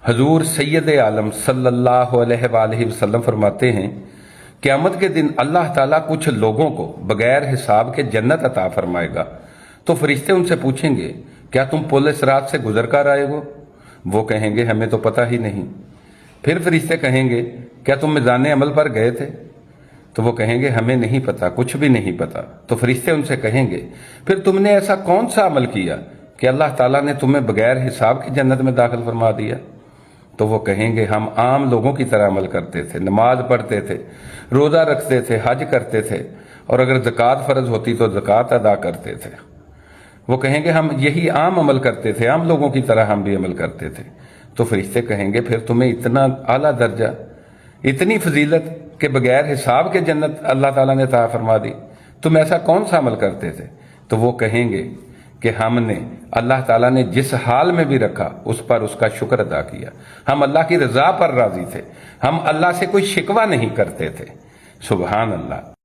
حضور سید عالم صلی اللہ علیہ وآلہ وسلم فرماتے ہیں قیامت کے دن اللہ تعالیٰ کچھ لوگوں کو بغیر حساب کے جنت عطا فرمائے گا تو فرشتے ان سے پوچھیں گے کیا تم پل صراط سے گزر کر آئے ہو؟ وہ کہیں گے ہمیں تو پتہ ہی نہیں۔ پھر فرشتے کہیں گے کیا تم میدان عمل پر گئے تھے؟ تو وہ کہیں گے ہمیں نہیں پتا، کچھ بھی نہیں پتا۔ تو فرشتے ان سے کہیں گے پھر تم نے ایسا کون سا عمل کیا کہ اللہ تعالیٰ نے تمہیں بغیر حساب کی جنت میں داخل فرما دیا؟ تو وہ کہیں گے ہم عام لوگوں کی طرح عمل کرتے تھے، نماز پڑھتے تھے، روزہ رکھتے تھے، حج کرتے تھے، اور اگر زکوٰۃ فرض ہوتی تو زکوٰۃ ادا کرتے تھے۔ وہ کہیں گے ہم یہی عام عمل کرتے تھے، عام لوگوں کی طرح ہم بھی عمل کرتے تھے۔ تو فرشتے کہیں گے پھر تمہیں اتنا اعلیٰ درجہ، اتنی فضیلت کہ بغیر حساب کے جنت اللہ تعالیٰ نے عطا فرما دی، تم ایسا کون سا عمل کرتے تھے؟ تو وہ کہیں گے کہ ہم نے اللہ تعالیٰ نے جس حال میں بھی رکھا اس پر اس کا شکر ادا کیا، ہم اللہ کی رضا پر راضی تھے، ہم اللہ سے کوئی شکوہ نہیں کرتے تھے۔ سبحان اللہ۔